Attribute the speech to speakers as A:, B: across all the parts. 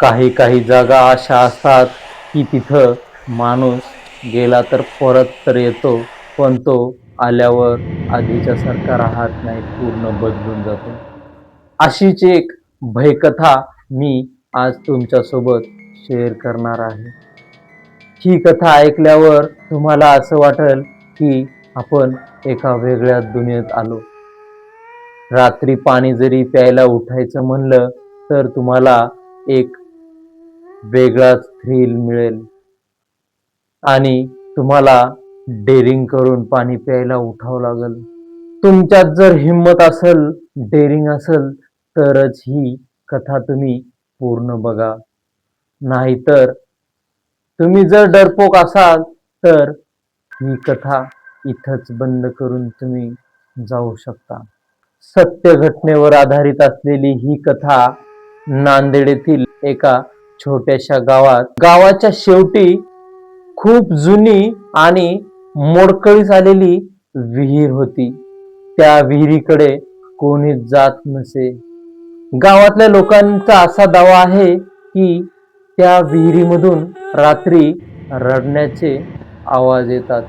A: काही काही जागा अशा असतात की तिथं माणूस गेला तर परत तर येतो, पण तो आल्यावर आधीच्या सारखा राहत नाही, पूर्ण बदलून जातो. अशीच एक भयकथा मी आज तुमच्यासोबत शेअर करणार आहे. ही कथा ऐकल्यावर तुम्हाला असं वाटेल की आपण एका वेगळ्या दुनियेत आलो. रात्री पाणी जरी प्यायला उठायचं म्हणलं तर तुम्हाला एक वेगळाच थ्रिल मिळेल आणि तुम्हाला डेअरिंग करून पाणी प्यायला उठावं लागेल. तुमच्यात जर हिंमत असेल, डेअरिंग असेल तरच ही कथा तुम्ही पूर्ण बघा. नाहीतर तुम्ही जर डरपोक असाल तर ही कथा इथंच बंद करून तुम्ही जाऊ शकता. सत्य घटनेवर आधारित असलेली ही कथा नांदेड येथील एका छोट्याशा गावाच्या शेवटी खूप जुनी आणि मोडकळीस आलेली विहीर होती. त्या विहिरीकडे कोणीच जात नसे. गावातल्या लोकांचा असा दावा आहे की त्या विहिरीमधून रात्री रडण्याचे आवाज येतात.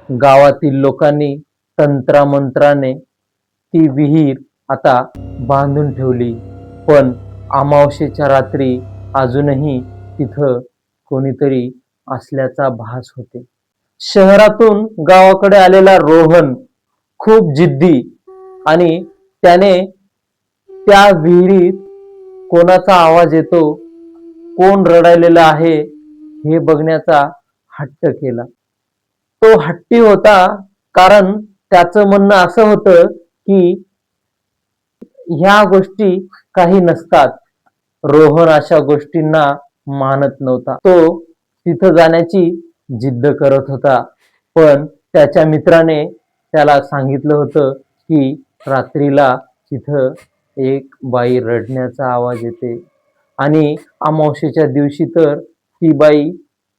A: गावातील लोकांनी तंत्रामंत्राने ती विहीर आता बांधून ठेवली, पण अमावस्येच्या रात्री अजूनही तिथं कोणीतरी असल्याचा भास होते. शहरातून गावाकडे आलेला रोहन खूप जिद्दी आणि त्याने त्या विहिरीत कोणाचा आवाज येतो, कोण रडायलेला आहे हे बघण्याचा हट्ट केला. तो हट्टी होता कारण त्याचं म्हणणं असं होतं की ह्या गोष्टी काही नसतात. रोहन अशा गोष्टींना मानत नव्हता. तो तिथं जाण्याची जिद्द करत होता, पण त्याच्या मित्राने त्याला सांगितलं होतं की रात्रीला तिथं एक बाई रडण्याचा आवाज येते आणि अमावस्येच्या दिवशी तर ती बाई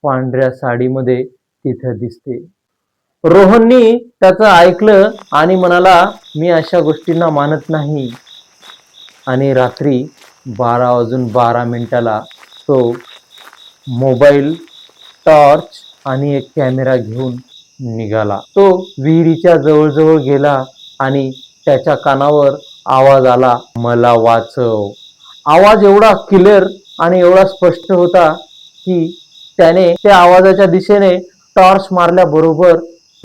A: पांढऱ्या साडीमध्ये तिथं दिसते. रोहननी त्याचं ऐकलं आणि म्हणाला, मी अशा गोष्टींना मानत नाही. आणि रात्री 12:12 तो मोबाईल, टॉर्च आणि एक कॅमेरा घेऊन निघाला. तो विहिरीच्या जवळ गेला आणि त्याच्या कानावर आवाज आला, मला वाचव. आवाज एवढा क्लिअर आणि एवढा स्पष्ट होता की त्याने त्या आवाजाच्या दिशेने टॉर्च मारल्याबरोबर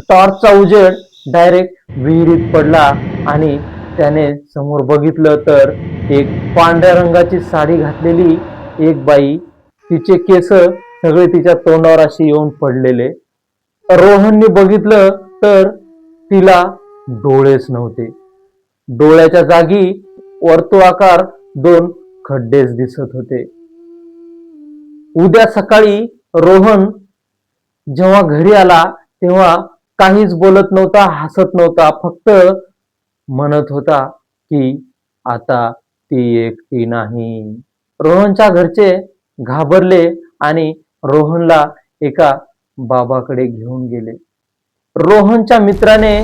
A: टॉर्चचा उजेड डायरेक्ट विहिरीत पडला आणि त्याने समोर बघितलं तर एक पांढऱ्या रंगाची साडी घातलेली एक बाई, तिचे केस सगळे तिच्या तोंडावर असे येऊन पडलेले. रोहनने बघितलं तर तिला डोळेच नव्हते. डोळ्याच्या जागी वर्तुळाकार 2 खड्डेच दिसत होते. उद्या सकाळी रोहन जेव्हा घरी आला तेव्हा काहीच बोलत नव्हता, हसत नव्हता, फक्त म्हणत होता की आता ती एकटी नाही. रोहनच्या घरचे घाबरले आणि रोहनला एका बाबाकडे घेऊन गेले. रोहनच्या मित्राने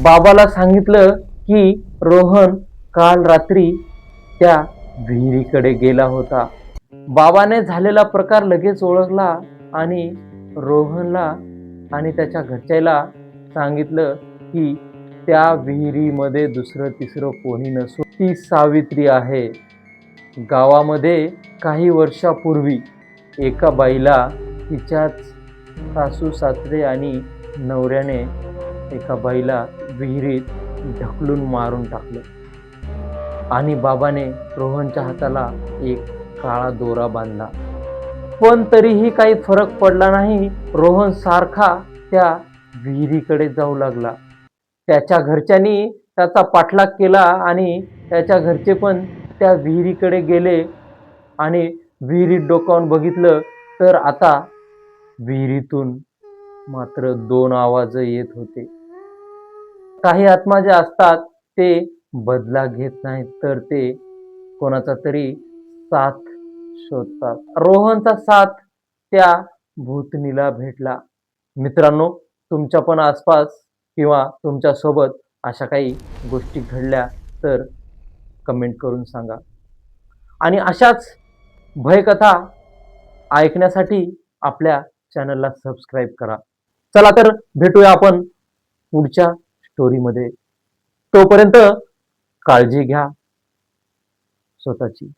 A: बाबाला सांगितलं की रोहन काल रात्री त्या विहिरीकडे गेला होता. बाबाने झालेला प्रकार लगेच ओळखला आणि रोहनला आणि त्याच्या घरच्याला सांगितलं की त्या विहिरीमध्ये दुसरं तिसरं कोणी नसून ती सावित्री आहे. गावामध्ये काही वर्षापूर्वी एका बाईला तिच्याच सासू सासरे आणि नवऱ्याने एका बाईला विहिरीत ढकलून मारून टाकलं आणि बाबाने रोहनच्या हाताला एक काळा दोरा बांधला, पण तरीही काही फरक पडला नाही. रोहन सारखा त्या विहिरीकडे जाऊ लागला. त्याच्या घरच्यांनी त्याचा पाठलाग केला आणि त्याच्या घरचे पण त्या विहिरीकडे गेले आणि विहिरीत डोकावून बघितलं तर आता विहिरीतून मात्र 2 आवाज येत होते. काही आत्मा जे असतात ते बदला घेत नाहीत, तर ते कोणाचा तरी साथ शोधतात. रोहनचा साथ त्या भूतनीला भेटला. मित्रांनो, तुमच्या पण आसपास किंवा तुमच्या सोबत अशा काही गोष्टी घडल्या तर कमेंट करून सांगा. आणि अशाच भयकथा ऐकण्यासाठी आपल्या चॅनलला सबस्क्राईब करा. चला तर भेटूया आपण पुढच्या स्टोरीमध्ये. तोपर्यंत काळजी घ्या स्वतःची.